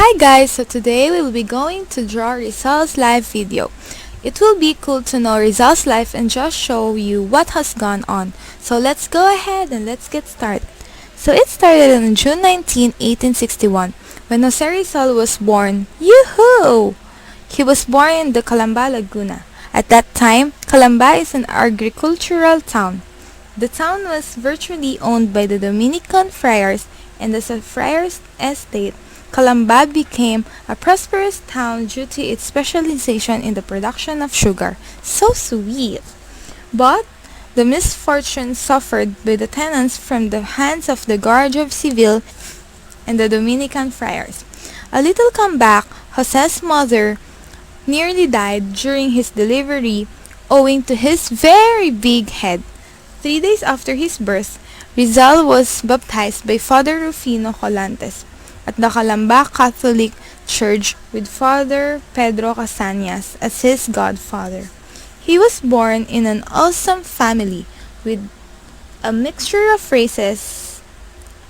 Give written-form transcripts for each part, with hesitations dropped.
Hi guys, so today we will be going to draw Rizal's live video. It will be cool to know Rizal's life and just show you what has gone on. So let's go ahead and let's get started. So it started on June 19, 1861 when Jose Rizal was born. Yoo-hoo! He was born in the Calamba, Laguna. At that time, Calamba is an agricultural town. The town was virtually owned by the Dominican friars, and as a friar's estate, Calamba became a prosperous town due to its specialization in the production of sugar. So sweet! But the misfortune suffered by the tenants from the hands of the Guardia Civil and the Dominican friars. A little comeback, Jose's mother nearly died during his delivery owing to his very big head. 3 days after his birth, Rizal was baptized by Father Rufino Colantes at the Calamba Catholic Church with Father Pedro Casañas as his godfather. He was born in an awesome family with a mixture of races.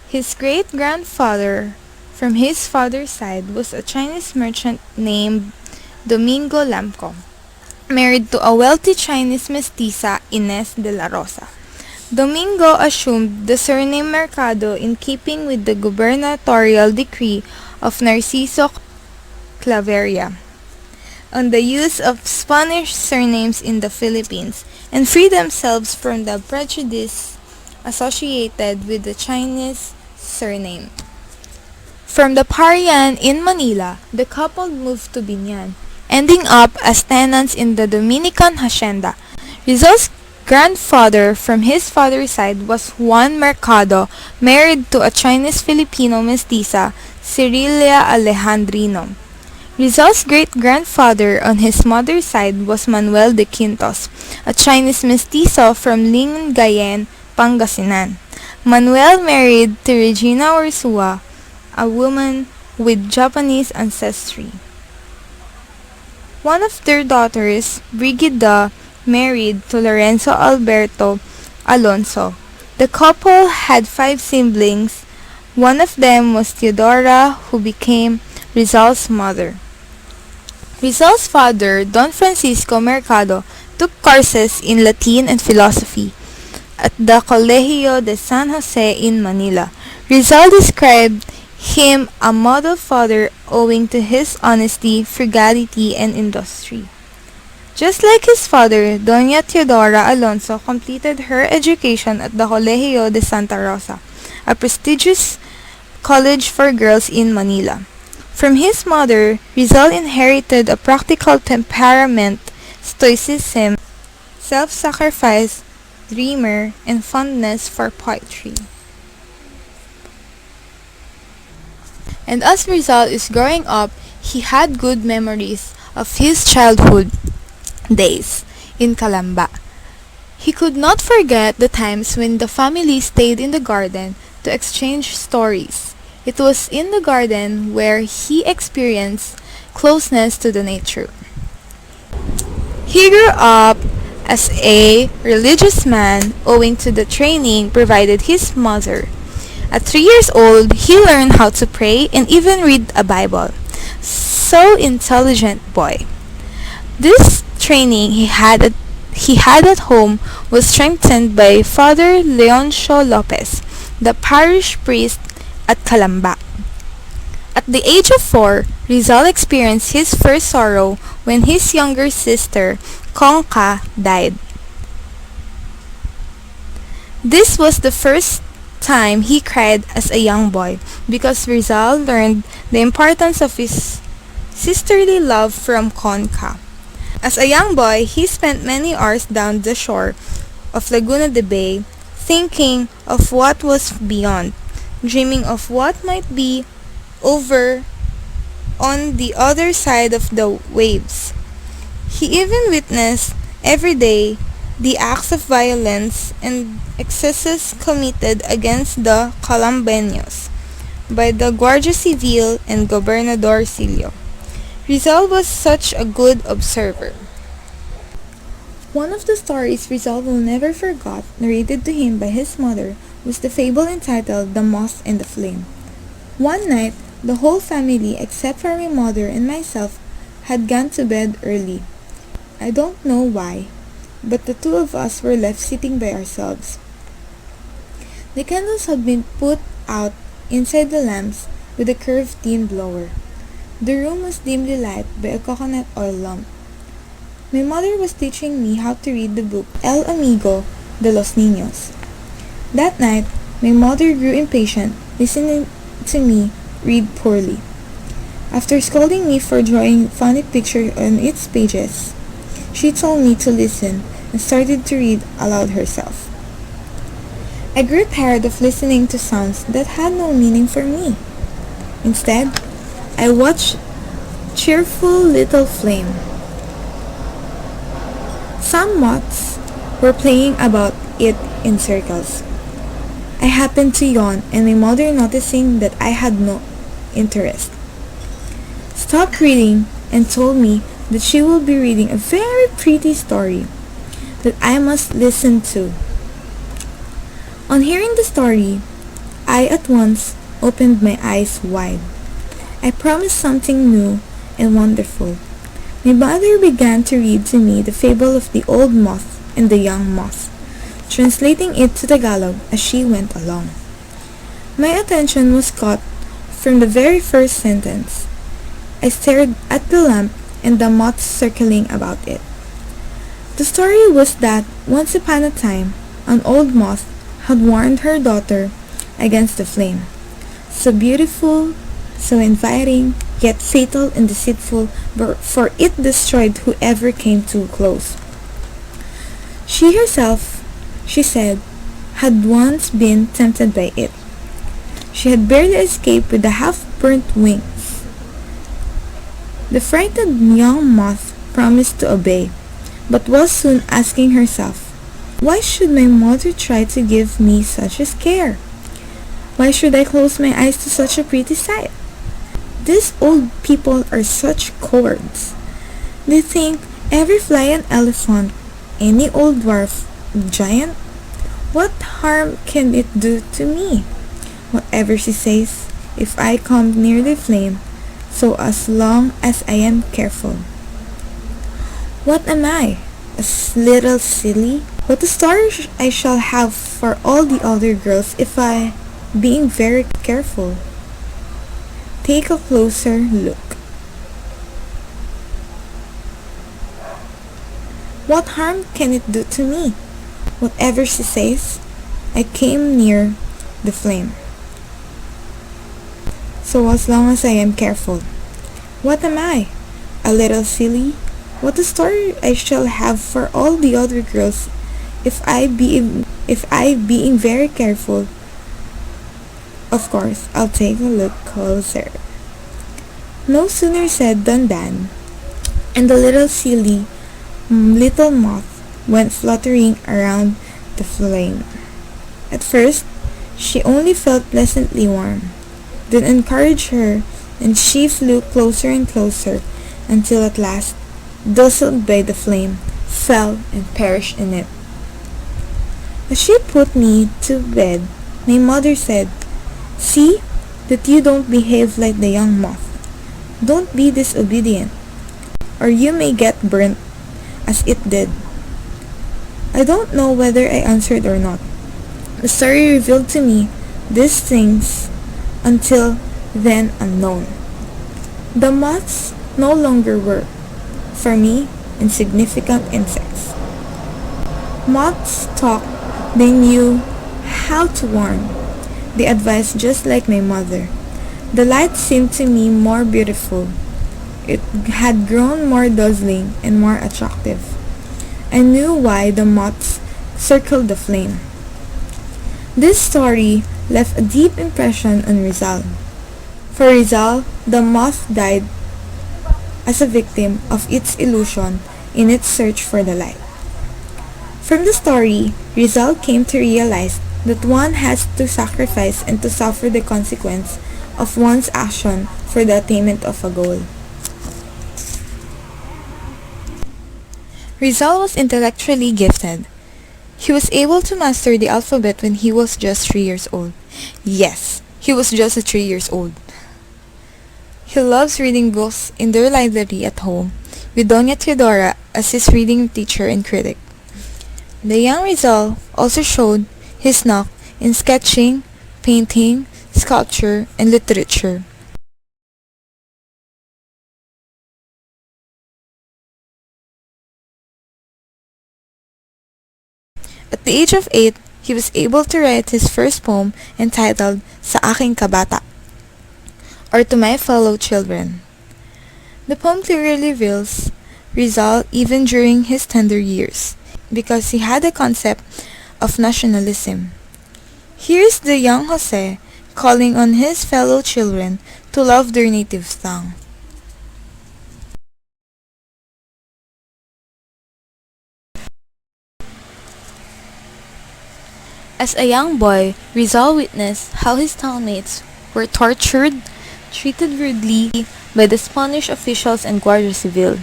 His great-grandfather from his father's side was a Chinese merchant named Domingo Lamco, married to a wealthy Chinese mestiza, Inés de la Rosa. Domingo assumed the surname Mercado in keeping with the gubernatorial decree of Narciso Claveria on the use of Spanish surnames in the Philippines and freed themselves from the prejudice associated with the Chinese surname. From the Parian in Manila, the couple moved to Binyan, ending up as tenants in the Dominican hacienda. Rizal's grandfather from his father's side was Juan Mercado, married to a Chinese-Filipino mestiza, Cirilia Alejandrino. Rizal's great-grandfather on his mother's side was Manuel de Quintos, a Chinese mestizo from Lingayen, Pangasinan. Manuel married to Regina Ursua, a woman with Japanese ancestry. One of their daughters, Brigida, married to Lorenzo Alberto Alonso. The couple had 5 siblings. One of them was Theodora, who became Rizal's mother. Rizal's father, Don Francisco Mercado, took courses in Latin and philosophy at the Colegio de San Jose in Manila. Rizal described him a model father owing to his honesty, frugality, and industry. Just like his father, Doña Teodora Alonso completed her education at the Colegio de Santa Rosa, a prestigious college for girls in Manila. From his mother, Rizal inherited a practical temperament, stoicism, self-sacrifice, dreamer, and fondness for poetry. And as Rizal is growing up, he had good memories of his childhood days in Calamba. He could not forget the times when the family stayed in the garden to exchange stories. It was in the garden where he experienced closeness to the nature. He grew up as a religious man owing to the training provided his mother. At 3 years old, he learned how to pray and even read a Bible. So intelligent boy. This training he had at home was strengthened by Father Leoncio Lopez, the parish priest at Calamba. At the age of 4, Rizal experienced his first sorrow when his younger sister, Conca, died. This was the first time he cried as a young boy because Rizal learned the importance of his sisterly love from Conca. As a young boy, he spent many hours down the shore of Laguna de Bay, thinking of what was beyond, dreaming of what might be over on the other side of the waves. He even witnessed every day the acts of violence and excesses committed against the Calambeños by the Guardia Civil and Gobernador Silio. Rizal was such a good observer. One of the stories Rizal will never forget, narrated to him by his mother, was the fable entitled The Moth and the Flame. One night, The whole family, except for my mother and myself, had gone to bed early. I don't know why, but the two of us were left sitting by ourselves. The candles had been put out inside the lamps with a curved tin blower. The room was dimly lighted by a coconut oil lamp. My mother was teaching me how to read the book El Amigo de los Niños. That night, my mother grew impatient, listening to me read poorly. After scolding me for drawing funny pictures on its pages, she told me to listen and started to read aloud herself. I grew tired of listening to sounds that had no meaning for me. Instead, I watched cheerful little flame. Some moths were playing about it in circles. I happened to yawn, and my mother, noticing that I had no interest, stopped reading and told me that she will be reading a very pretty story that I must listen to. On hearing the story, I at once opened my eyes wide. I promised something new and wonderful. My mother began to read to me the fable of the old moth and the young moth, translating it to Tagalog as she went along. My attention was caught from the very first sentence. I stared at the lamp and the moths circling about it. The story was that once upon a time, an old moth had warned her daughter against the flame. So beautiful, so inviting, yet fatal and deceitful, for it destroyed whoever came too close. She herself, she said, had once been tempted by it. She had barely escaped with the half-burnt wings. The frightened young moth promised to obey, but was soon asking herself, why should my mother try to give me such a scare? Why should I close my eyes to such a pretty sight? These old people are such cowards. They think every fly and elephant, any old dwarf, giant, what harm can it do to me? Whatever she says, if I come near the flame, so as long as I am careful. What am I? A little silly? What a story I shall have for all the other girls if I, being very careful. Take a closer look. What harm can it do to me? Whatever she says, I came near the flame. So as long as I am careful. What am I? A little silly? What a story I shall have for all the other girls if I being very careful. Of course, I'll take a look closer. No sooner said than done, and the little silly little moth went fluttering around the flame. At first, she only felt pleasantly warm, then encouraged her, and she flew closer and closer until at last, dazzled by the flame, fell and perished in it. As she put me to bed, my mother said, see that you don't behave like the young moth. Don't be disobedient, or you may get burnt as it did. I don't know whether I answered or not. The story revealed to me these things until then unknown. The moths no longer were, for me, insignificant insects. Moths talked, they knew how to warn. They advised just like my mother. The light seemed to me more beautiful. It had grown more dazzling and more attractive. I knew why the moths circled the flame. This story left a deep impression on Rizal. For Rizal, the moth died as a victim of its illusion in its search for the light. From the story, Rizal came to realize that one has to sacrifice and to suffer the consequence of one's action for the attainment of a goal. Rizal was intellectually gifted. He was able to master the alphabet when he was just 3 years old. Yes, he was just 3 years old. He loves reading books in their library at home, with Doña Theodora as his reading teacher and critic. The young Rizal also showed his knack in sketching, painting, sculpture, and literature. At the age of 8, he was able to write his first poem entitled Sa Aking Kabata, or To My Fellow Children. The poem clearly reveals Rizal even during his tender years, because he had a concept of nationalism. Here's the young Jose calling on his fellow children to love their native tongue. As a young boy, Rizal witnessed how his townmates were tortured, treated rudely by the Spanish officials and Guardia Civil,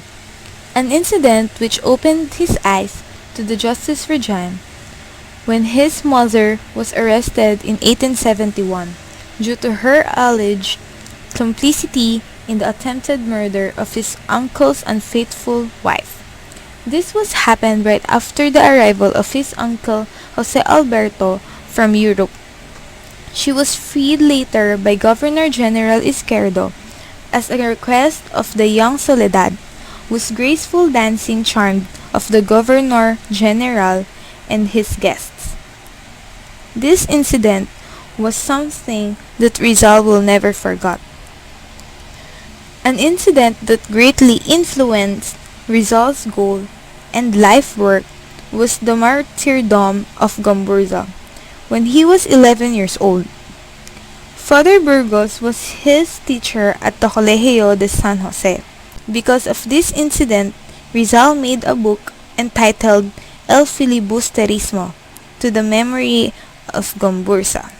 an incident which opened his eyes to the justice regime when his mother was arrested in 1871 due to her alleged complicity in the attempted murder of his uncle's unfaithful wife. This was happened right after the arrival of his uncle Jose Alberto from Europe. She was freed later by Governor General Izquierdo as a request of the young Soledad, whose graceful dancing charmed of the Governor General and his guests. This incident was something that Rizal will never forget. An incident that greatly influenced Rizal's goal and life work was the martyrdom of Gamburza when he was 11 years old. Father Burgos was his teacher at the Colegio de San Jose. Because of this incident, Rizal made a book entitled El Filibusterismo to the memory of Gamburza.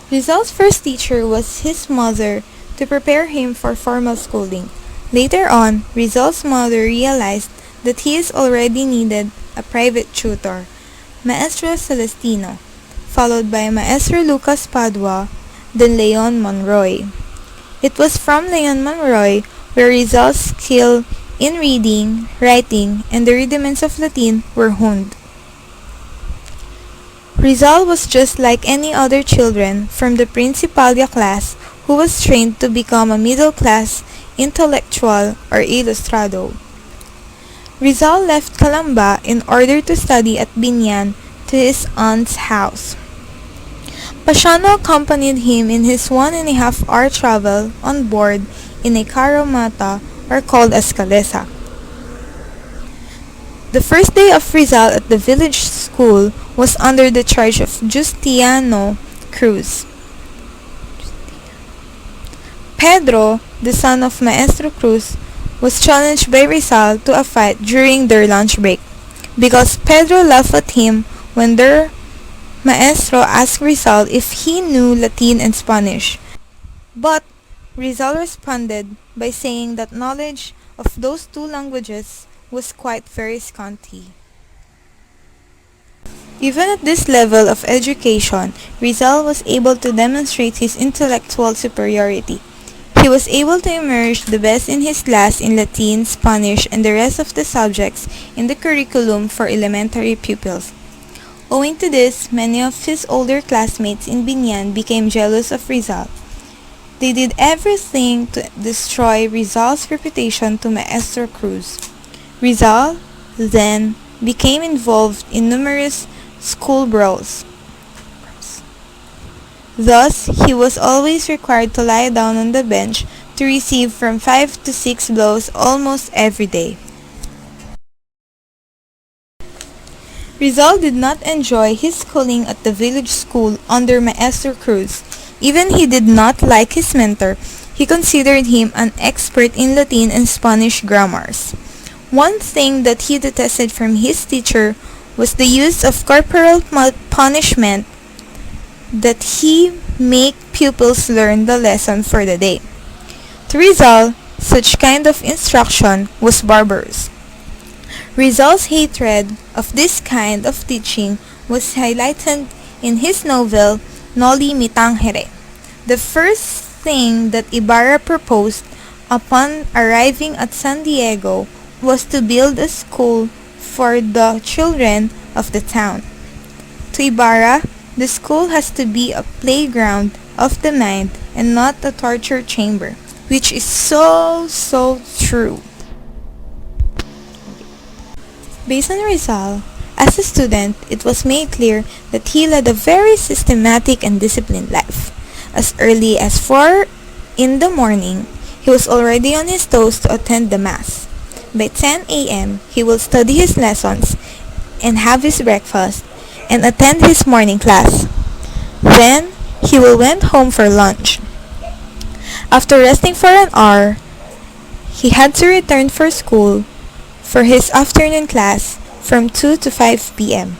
Rizal's first teacher was his mother to prepare him for formal schooling. Later on, Rizal's mother realized that he is already needed a private tutor, Maestro Celestino, followed by Maestro Lucas Padua, then Leon Monroy. It was from Leon Monroy where Rizal's skill in reading, writing, and the rudiments of Latin were honed. Rizal was just like any other children from the Principalia class who was trained to become a middle-class intellectual or ilustrado. Rizal left Calamba in order to study at Binyan to his aunt's house. Pasiano accompanied him in his 1.5 hour travel on board in a carromata or called as calesa. The first day of Rizal at the village school was under the charge of Justiano Cruz. Pedro, the son of Maestro Cruz, was challenged by Rizal to a fight during their lunch break because Pedro laughed at him when their maestro asked Rizal if he knew Latin and Spanish. But Rizal responded by saying that knowledge of those two languages was quite very scanty. Even at this level of education, Rizal was able to demonstrate his intellectual superiority. He was able to emerge the best in his class in Latin, Spanish, and the rest of the subjects in the curriculum for elementary pupils. Owing to this, many of his older classmates in Binyan became jealous of Rizal. They did everything to destroy Rizal's reputation to Maestro Cruz. Rizal, then, became involved in numerous school brawls. Thus, he was always required to lie down on the bench to receive from 5 to 6 blows almost every day. Rizal did not enjoy his schooling at the village school under Maestro Cruz. Even he did not like his mentor. He considered him an expert in Latin and Spanish grammars. One thing that he detested from his teacher was the use of corporal punishment that he make pupils learn the lesson for the day. To Rizal, such kind of instruction was barbarous. Rizal's hatred of this kind of teaching was highlighted in his novel Noli Me Tangere. The first thing that Ibarra proposed upon arriving at San Diego was to build a school for the children of the town. To Ibarra, the school has to be a playground of the mind and not a torture chamber, which is so true. Based on Rizal, as a student, it was made clear that he led a very systematic and disciplined life. As early as 4 in the morning, he was already on his toes to attend the mass. By 10 a.m., he will study his lessons and have his breakfast and attend his morning class. Then, he will went home for lunch. After resting for an hour, he had to return for school for his afternoon class from 2 to 5 p.m.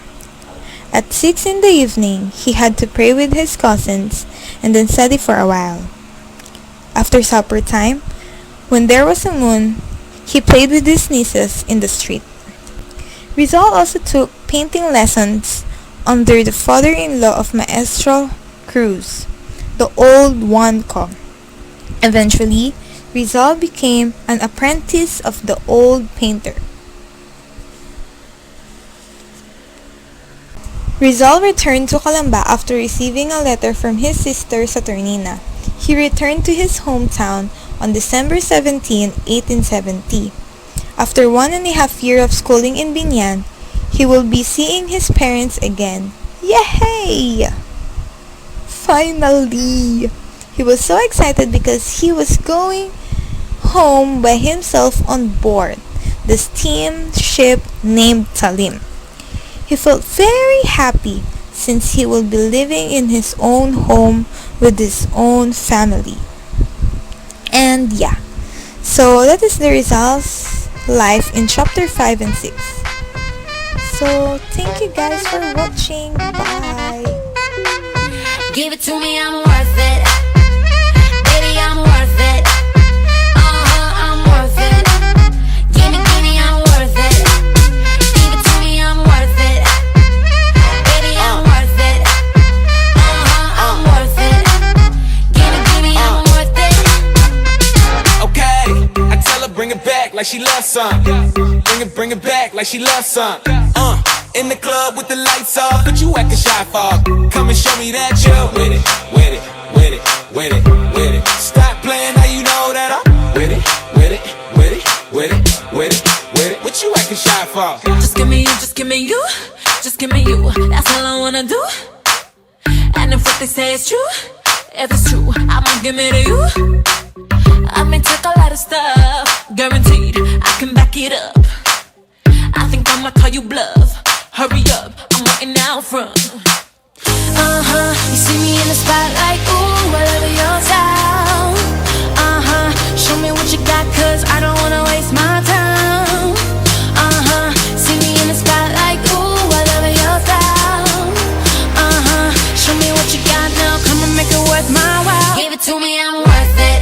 At 6 in the evening, he had to pray with his cousins and then study for a while. After supper time, when there was a moon, he played with his nieces in the street. Rizal also took painting lessons under the father-in-law of Maestro Cruz, the old Juan Co. Eventually, Rizal became an apprentice of the old painter. Rizal returned to Calamba after receiving a letter from his sister Saturnina. He returned to his hometown on December 17, 1870. After 1.5 years of schooling in Binyan, he will be seeing his parents again. Yay! Finally! He was so excited because he was going home by himself on board the steamship named Talim. He felt very happy since he will be living in his own home with his own family. And yeah, so that is the Rizal's life in chapter 5 and 6. So thank you guys for watching. Bye. Give it to me, I'm worth it. Baby, I'm worth it. I'm worth it. Give me, I'm worth it. Give it to me, I'm worth it. Baby, I'm worth it. I'm worth it. Give me, I'm worth it. Okay, I tell her bring it back like she loves some. Bring it back like she loves some. In the club with the lights off, but you acting shy for. Come and show me that you're with it, with it, with it, with it, with it. Stop playing, now you know that I'm with it, with it, with it, with it, with it, with it. What you acting shy for? Just give me you, just give me you, just give me you. That's all I wanna do. And if what they say is true, if it's true, I'ma give it to you. I may take a lot of stuff, guaranteed I can back it up. I think I'ma call you bluff. Hurry up, I'm waiting out front. You see me in the spotlight, ooh, I love your style. Show me what you got, cause I don't wanna waste my time. See me in the spotlight, ooh, I love your style. Show me what you got now, come and make it worth my while. Give it to me, I'm worth it.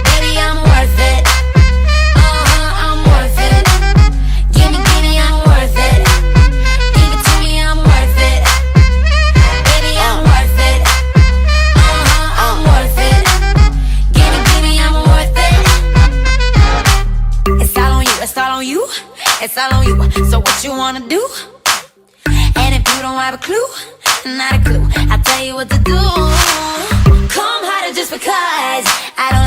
Baby, I'm worth it. I'm worth it. Give me, I'm worth it. Give it to me, I'm worth it. Baby, I'm worth it. I'm worth it. Give me, I'm worth it. It's all on you, it's all on you, it's all on you. So what you wanna do? And if you don't have a clue, not a clue, I'll tell you what to do. Come harder just because I don't